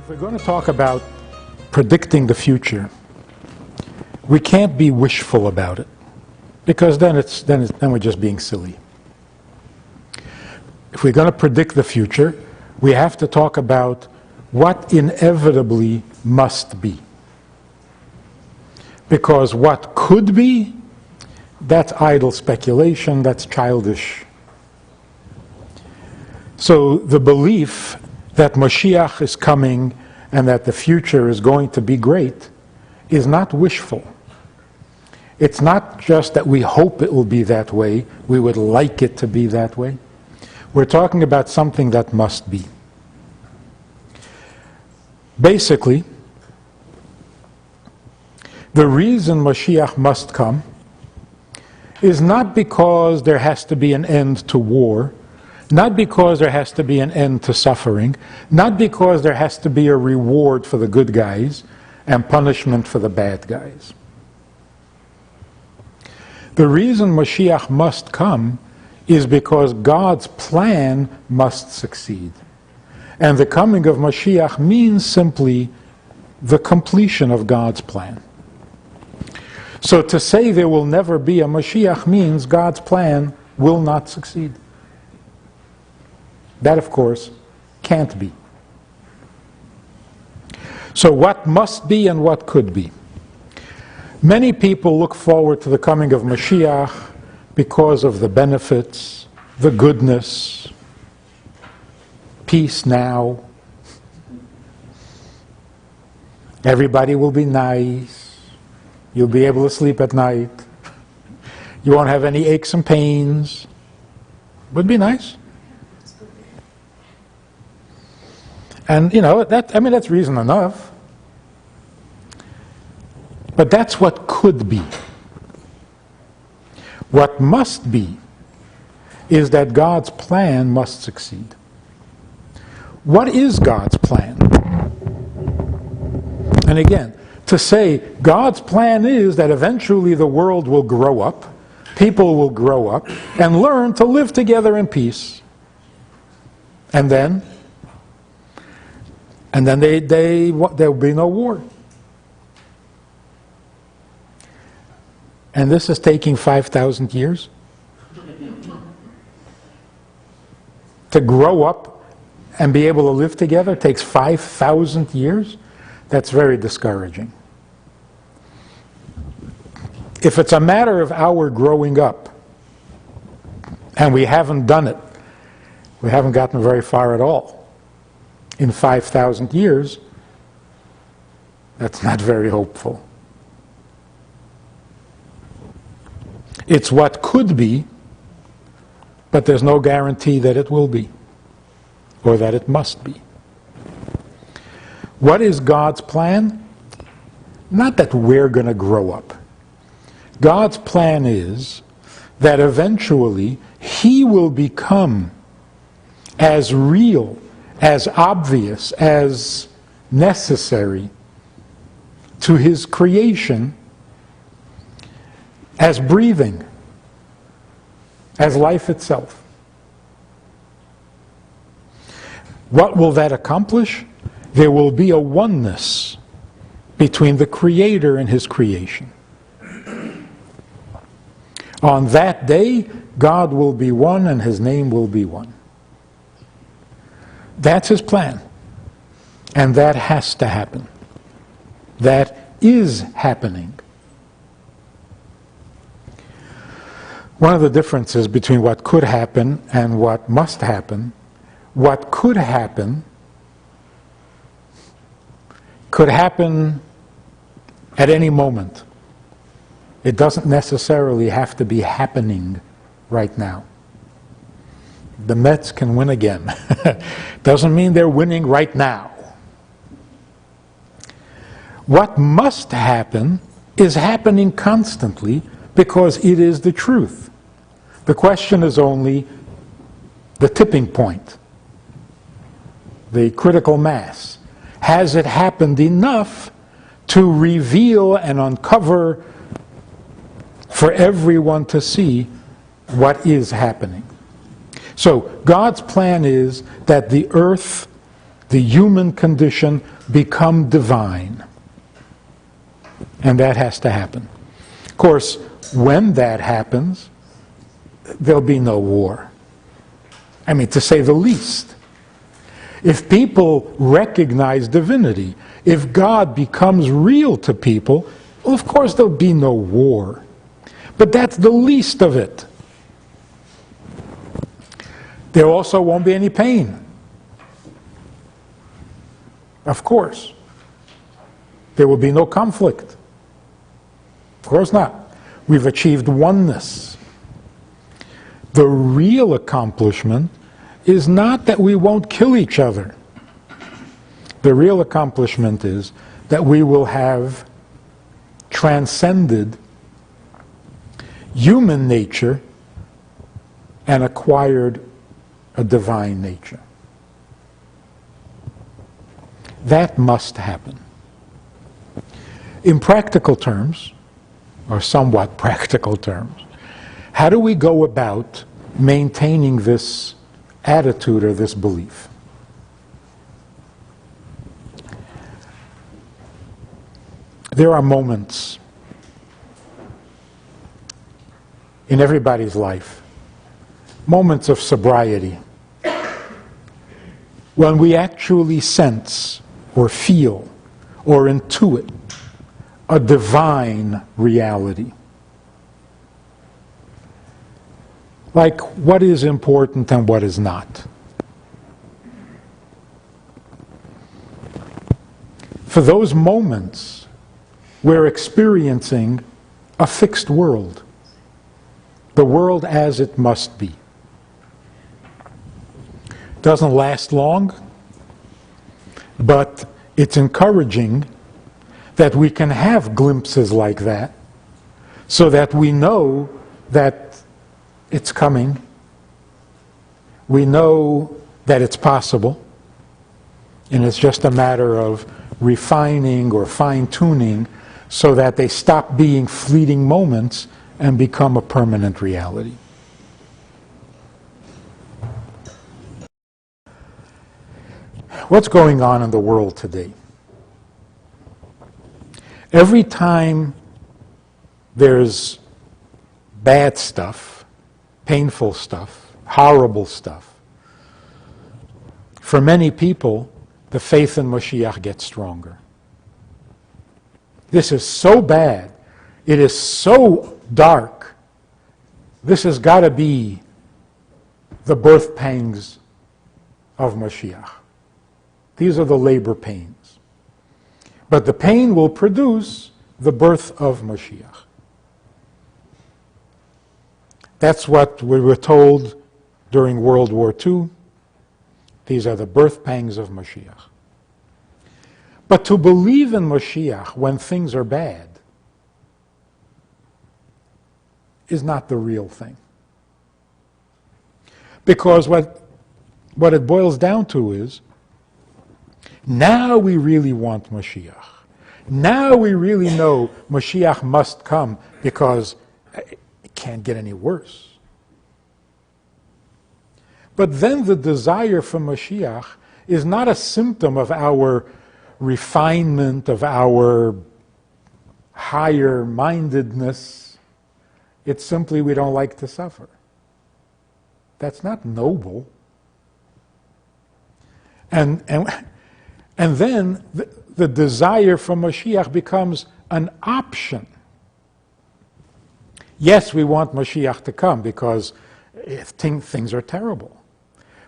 If we're going to talk about predicting the future, we can't be wishful about it, because then we're just being silly. If we're going to predict the future, we have to talk about what inevitably must be. Because what could be, that's idle speculation, that's childish. So the belief that Mashiach is coming and that the future is going to be great is not wishful. It's not just that we hope it will be that way, we would like it to be that way. We're talking about something that must be. Basically, the reason Mashiach must come is not because there has to be an end to war, not because there has to be an end to suffering, not because there has to be a reward for the good guys and punishment for the bad guys. The reason Mashiach must come is because God's plan must succeed. And the coming of Mashiach means simply the completion of God's plan. So to say there will never be a Mashiach means God's plan will not succeed. That, of course, can't be. So what must be and what could be? Many people look forward to the coming of Mashiach because of the benefits, the goodness, peace now. Everybody will be nice. You'll be able to sleep at night. You won't have any aches and pains. Would be nice. And that's reason enough. But that's what could be. What must be is that God's plan must succeed. What is God's plan? And again, to say God's plan is that eventually the world will grow up, people will grow up, and learn to live together in peace. And then there will be no war. And this is taking 5,000 years? To grow up and be able to live together takes 5,000 years? That's very discouraging. If it's a matter of our growing up, and we haven't done it, we haven't gotten very far at all, in 5,000 years, that's not very hopeful. It's what could be, but there's no guarantee that it will be, or that it must be. What is God's plan? Not that we're going to grow up. God's plan is that eventually He will become as real, as obvious, as necessary to His creation as breathing, as life itself. What will that accomplish? There will be a oneness between the Creator and His creation. On that day, God will be one and His name will be one. That's His plan. And that has to happen. That is happening. One of the differences between what could happen and what must happen, what could happen at any moment. It doesn't necessarily have to be happening right now. The Mets can win again. Doesn't mean they're winning right now. What must happen is happening constantly because it is the truth. The question is only the tipping point, the critical mass. Has it happened enough to reveal and uncover for everyone to see what is happening? So God's plan is that the earth the human condition become divine. And that has to happen. Of course, when that happens, there'll be no war. I mean, to say the least. If people recognize divinity, if God becomes real to people, well, of course there'll be no war. But that's the least of it. There also won't be any pain. Of course. There will be no conflict. Of course not. We've achieved oneness. The real accomplishment is not that we won't kill each other. The real accomplishment is that we will have transcended human nature and acquired a divine nature. That must happen. In practical terms, or somewhat practical terms, how do we go about maintaining this attitude or this belief? There are moments in everybody's life, moments of sobriety, when we actually sense or feel or intuit a divine reality. Like what is important and what is not. For those moments, we're experiencing a fixed world. The world as it must be. Doesn't last long, but it's encouraging that we can have glimpses like that so that we know that it's coming. We know that it's possible, and it's just a matter of refining or fine-tuning so that they stop being fleeting moments and become a permanent reality. What's going on in the world today? Every time there's bad stuff, painful stuff, horrible stuff, for many people, the faith in Mashiach gets stronger. This is so bad. It is so dark. This has got to be the birth pangs of Mashiach. These are the labor pains. But the pain will produce the birth of Mashiach. That's what we were told during World War II. These are the birth pangs of Mashiach. But to believe in Mashiach when things are bad is not the real thing. Because what it boils down to is, now we really want Mashiach. Now we really know Mashiach must come because it can't get any worse. But then the desire for Mashiach is not a symptom of our refinement, of our higher mindedness. It's simply we don't like to suffer. That's not noble. And then the desire for Mashiach becomes an option. Yes, we want Mashiach to come because if things are terrible.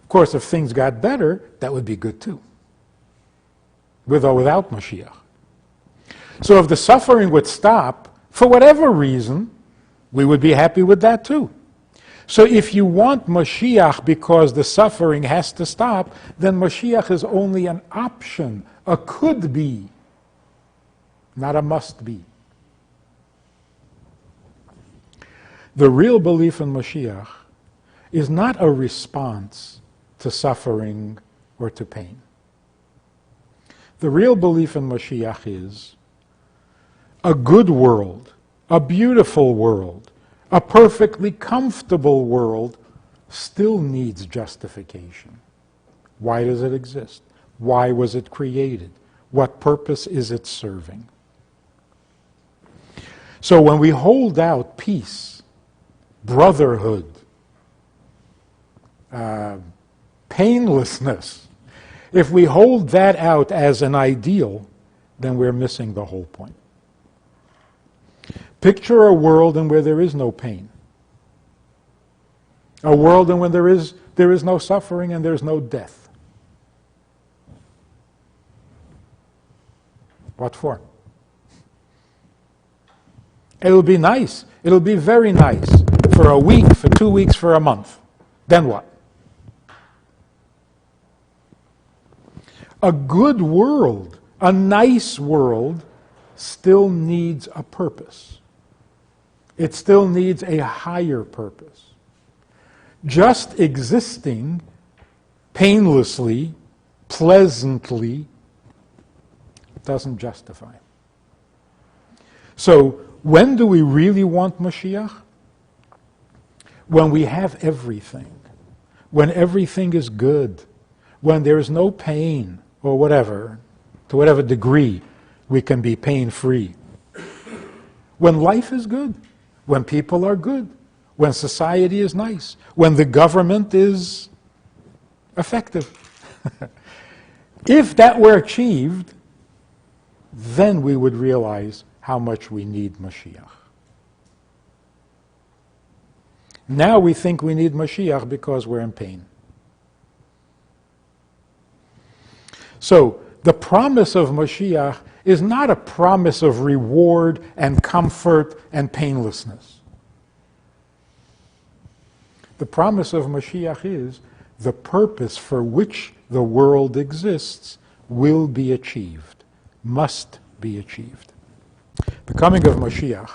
Of course, if things got better, that would be good too. With or without Mashiach. So if the suffering would stop, for whatever reason, we would be happy with that too. So if you want Mashiach because the suffering has to stop, then Mashiach is only an option, a could be, not a must be. The real belief in Mashiach is not a response to suffering or to pain. The real belief in Mashiach is a good world, a beautiful world, a perfectly comfortable world still needs justification. Why does it exist? Why was it created? What purpose is it serving? So when we hold out peace, brotherhood, painlessness, if we hold that out as an ideal, then we're missing the whole point. Picture a world in where there is no pain. A world in where there is no suffering and there's no death. What for? It'll be nice. It'll be very nice for a week, for 2 weeks, for a month. Then what? A good world, a nice world, still needs a purpose. It still needs a higher purpose. Just existing painlessly, pleasantly, doesn't justify. So, when do we really want Mashiach? When we have everything. When everything is good. When there is no pain, or whatever, to whatever degree we can be pain-free. When life is good. When people are good. When society is nice. When the government is effective. If that were achieved, then we would realize how much we need Mashiach. Now we think we need Mashiach because we're in pain. So, the promise of Mashiach is not a promise of reward and comfort and painlessness. The promise of Mashiach is the purpose for which the world exists will be achieved, must be achieved. The coming of Mashiach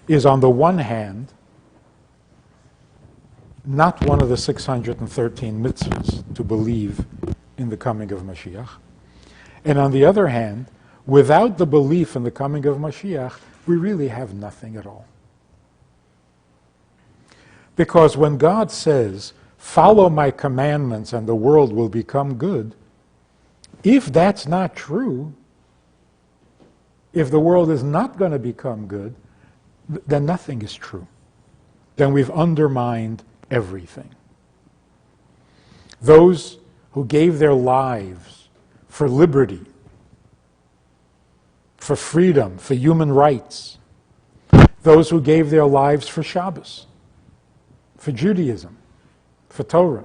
is, on the one hand, not one of the 613 mitzvahs to believe in the coming of Mashiach. And on the other hand, without the belief in the coming of Mashiach, we really have nothing at all. Because when God says, follow my commandments and the world will become good, if that's not true, if the world is not going to become good, then nothing is true. Then we've undermined everything. Those who gave their lives for liberty, for freedom, for human rights, those who gave their lives for Shabbos, for Judaism, for Torah,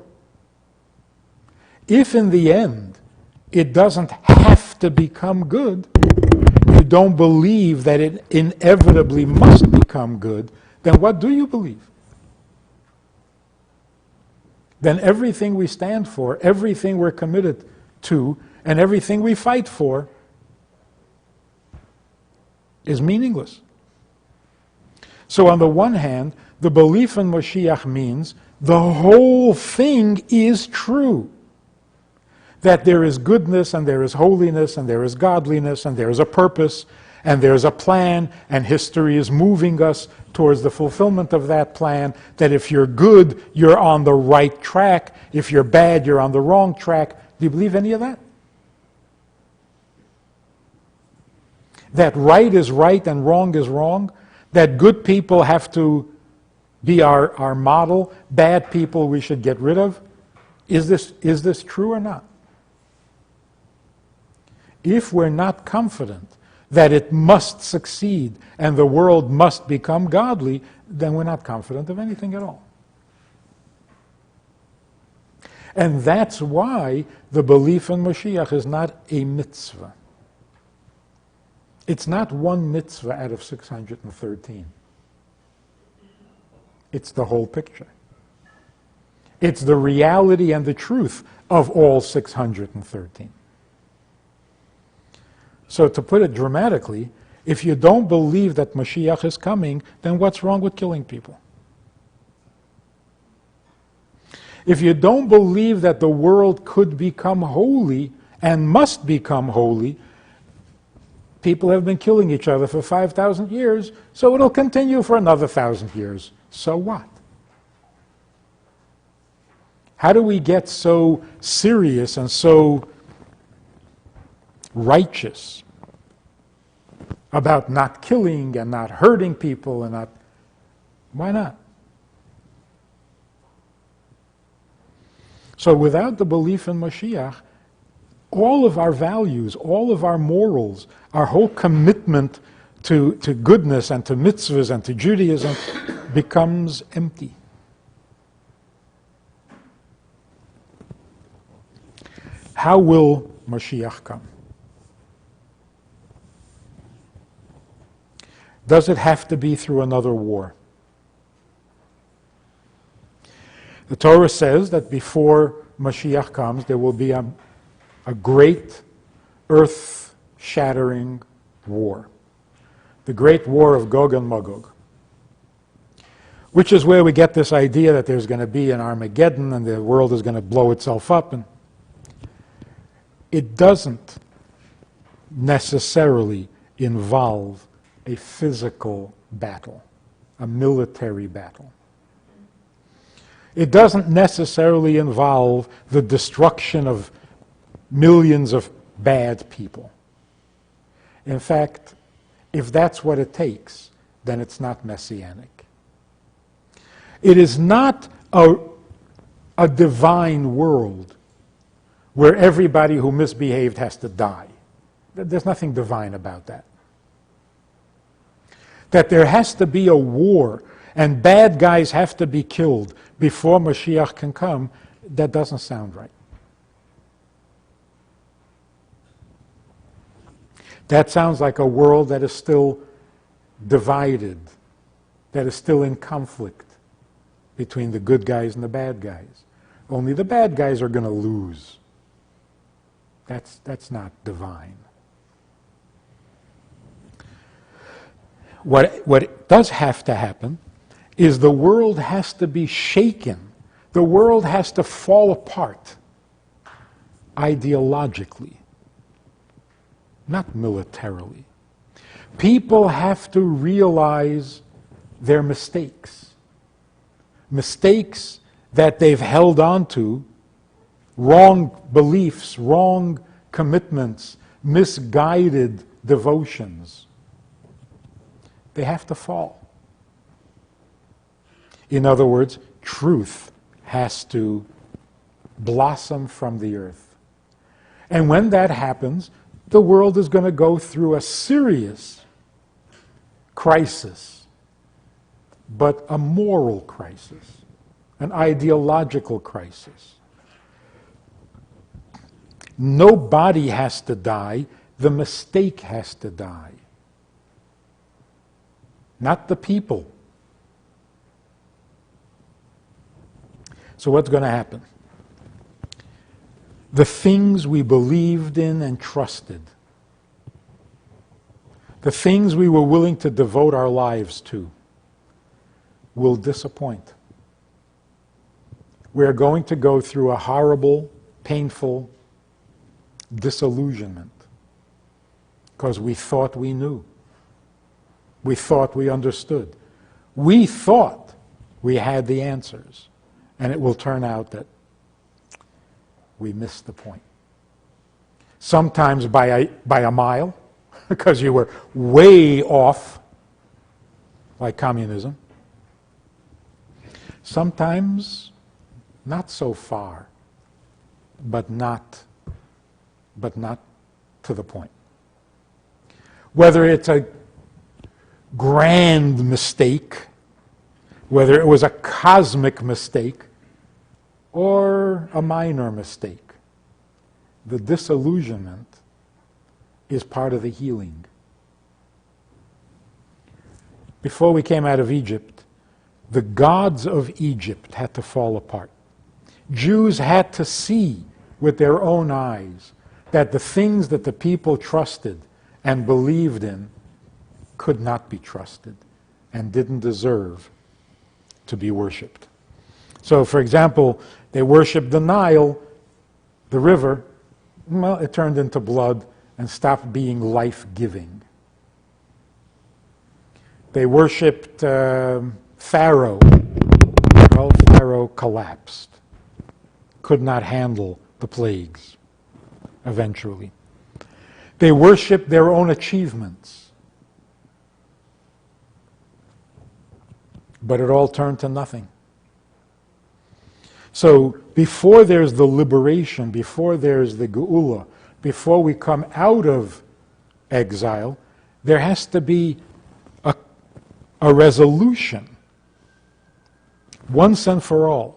if in the end it doesn't have to become good, you don't believe that it inevitably must become good, then what do you believe? Then everything we stand for, everything we're committed to, and everything we fight for is meaningless. So on the one hand, the belief in Mashiach means the whole thing is true. That there is goodness, and there is holiness, and there is godliness, and there is a purpose, and there's a plan, and history is moving us towards the fulfillment of that plan, that if you're good, you're on the right track. If you're bad, you're on the wrong track. Do you believe any of that? That right is right and wrong is wrong? That good people have to be our model, bad people we should get rid of? Is this true or not? If we're not confident that it must succeed and the world must become godly, then we're not confident of anything at all. And that's why the belief in Mashiach is not a mitzvah. It's not one mitzvah out of 613. It's the whole picture. It's the reality and the truth of all 613. So to put it dramatically, if you don't believe that Mashiach is coming, then what's wrong with killing people? If you don't believe that the world could become holy and must become holy, people have been killing each other for 5,000 years, so it'll continue for another 1,000 years. So what? How do we get so serious and so righteous about not killing and not hurting people and not... Why not? So without the belief in Mashiach, all of our values, all of our morals, our whole commitment to goodness and to mitzvahs and to Judaism becomes empty. How will Mashiach come? Does it have to be through another war? The Torah says that before Mashiach comes, there will be a great earth-shattering war. The great war of Gog and Magog, which is where we get this idea that there's going to be an Armageddon and the world is going to blow itself up. And it doesn't necessarily involve a physical battle, a military battle. It doesn't necessarily involve the destruction of millions of bad people. In fact, if that's what it takes, then it's not messianic. It is not a divine world where everybody who misbehaved has to die. There's nothing divine about that. That there has to be a war and bad guys have to be killed before Mashiach can come, that doesn't sound right. That sounds like a world that is still divided, that is still in conflict between the good guys and the bad guys. Only the bad guys are going to lose. That's not divine. What does have to happen is the world has to be shaken. The world has to fall apart ideologically, not militarily. People have to realize their mistakes. Mistakes that they've held on to, wrong beliefs, wrong commitments, misguided devotions. They have to fall. In other words, truth has to blossom from the earth. And when that happens, the world is going to go through a serious crisis, but a moral crisis, an ideological crisis. Nobody has to die, the mistake has to die. Not the people. So what's going to happen? The things we believed in and trusted, the things we were willing to devote our lives to, will disappoint. We're going to go through a horrible, painful disillusionment because we thought we knew. We thought we understood. We thought we had the answers. And it will turn out that we missed the point. Sometimes by a mile, because you were way off, like communism. Sometimes not so far, but not to the point. Whether it's a grand mistake, whether it was a cosmic mistake, or a minor mistake, the disillusionment is part of the healing. Before we came out of Egypt, the gods of Egypt had to fall apart. Jews had to see with their own eyes that the things that the people trusted and believed in could not be trusted and didn't deserve to be worshipped. So, for example, they worshipped the Nile, the river. Well, it turned into blood and stopped being life-giving. They worshipped Pharaoh. Well, Pharaoh collapsed. could not handle the plagues eventually. They worshiped their own achievements. But it all turned to nothing. So before there's the liberation, before there's the geula, before we come out of exile, there has to be a resolution, once and for all,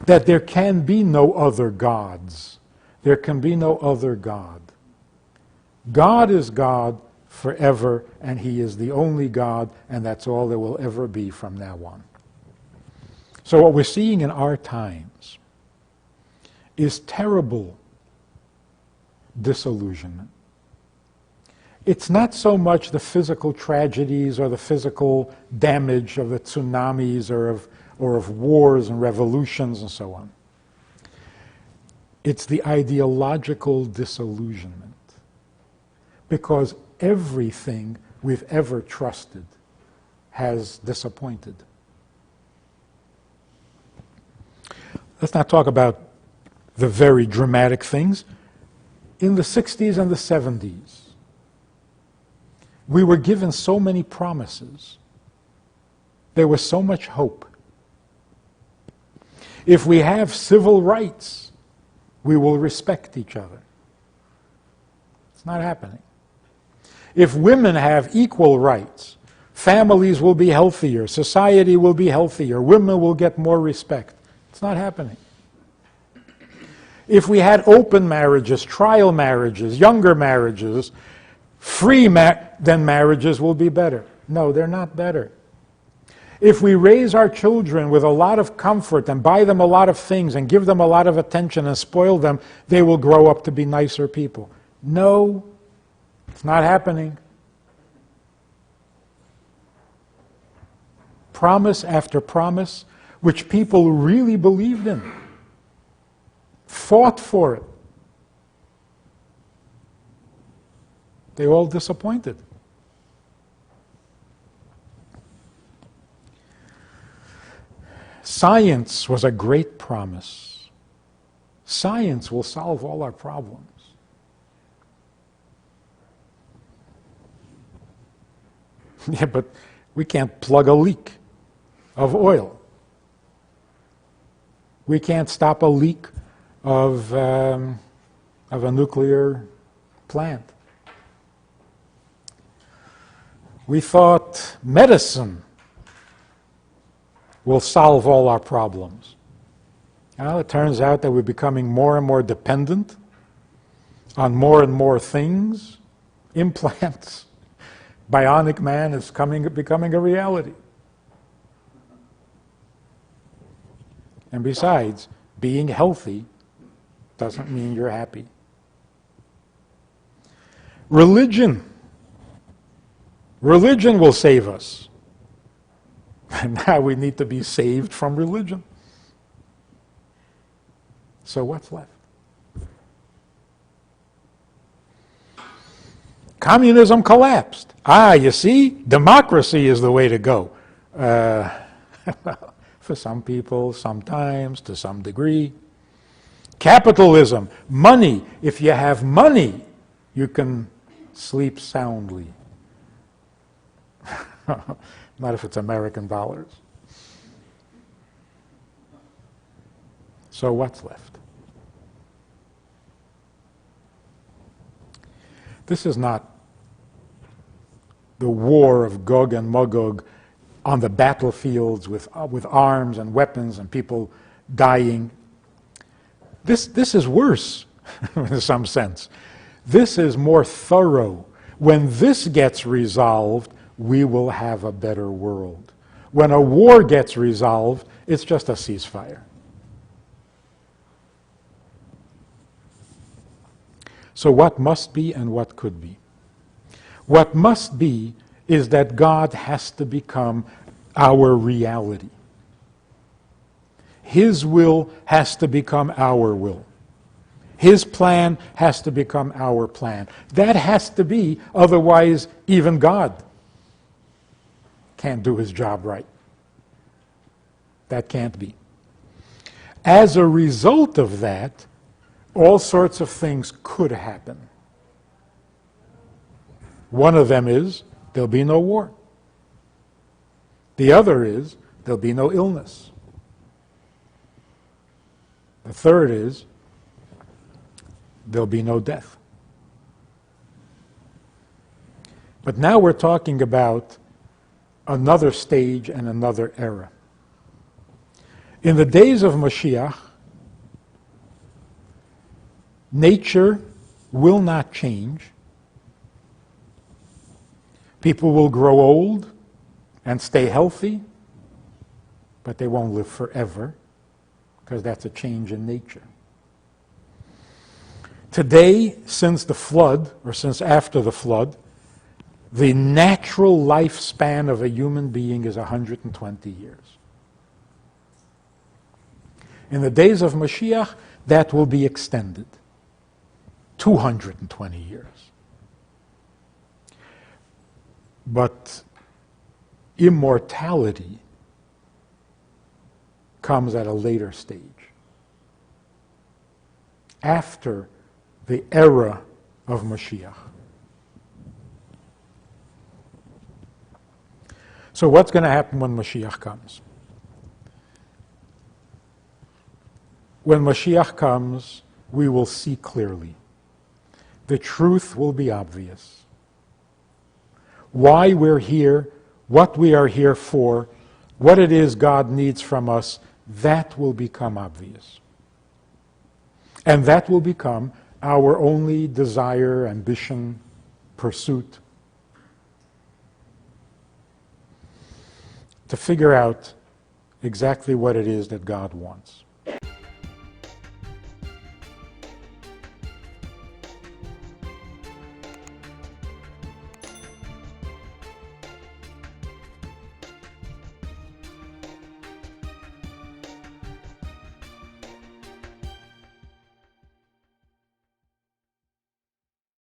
that there can be no other gods. There can be no other God. God is God forever, and He is the only God, and that's all there will ever be from now on. So what we're seeing in our times is terrible disillusionment. It's not so much the physical tragedies or the physical damage of the tsunamis or of wars and revolutions and so on. It's the ideological disillusionment. Because everything we've ever trusted has disappointed. Let's not talk about the very dramatic things. In the 60s and the 70s, we were given so many promises. There was so much hope. If we have civil rights, we will respect each other. It's not happening. If women have equal rights, families will be healthier, society will be healthier, women will get more respect. It's not happening. If we had open marriages, trial marriages, younger marriages, then marriages will be better. No, they're not better. If we raise our children with a lot of comfort and buy them a lot of things and give them a lot of attention and spoil them, they will grow up to be nicer people. No, it's not happening. Promise after promise, which people really believed in, fought for it. They all disappointed. Science was a great promise. Science will solve all our problems. Yeah, but we can't plug a leak of oil. We can't stop a leak of a nuclear plant. We thought medicine will solve all our problems. Well, it turns out that we're becoming more and more dependent on more and more things. Implants. Bionic man is becoming a reality. And besides, being healthy doesn't mean you're happy. Religion will save us. And now we need to be saved from religion. So what's left? Communism collapsed. You see, democracy is the way to go. For some people, sometimes, to some degree. Capitalism, money. If you have money, you can sleep soundly. Not if it's American dollars. So what's left? This is not the war of Gog and Magog on the battlefields with arms and weapons and people dying. This is worse in some sense. This is more thorough. When this gets resolved, we will have a better world. When a war gets resolved, it's just a ceasefire. So what must be and what could be? What must be is that God has to become our reality. His will has to become our will. His plan has to become our plan. That has to be, otherwise even God can't do his job right. That can't be. As a result of that, all sorts of things could happen. One of them is there'll be no war. The other is there'll be no illness. The third is there'll be no death. But now we're talking about another stage and another era. In the days of Mashiach, nature will not change. People will grow old and stay healthy, but they won't live forever, because that's a change in nature. Today, since the flood, or since after the flood, the natural lifespan of a human being is 120 years. In the days of Mashiach, that will be extended. 220 years. But immortality comes at a later stage. After the era of Mashiach. So what's going to happen when Mashiach comes? When Mashiach comes, we will see clearly. The truth will be obvious. Why we're here, what we are here for, what it is God needs from us, that will become obvious. And that will become our only desire, ambition, pursuit. To figure out exactly what it is that God wants.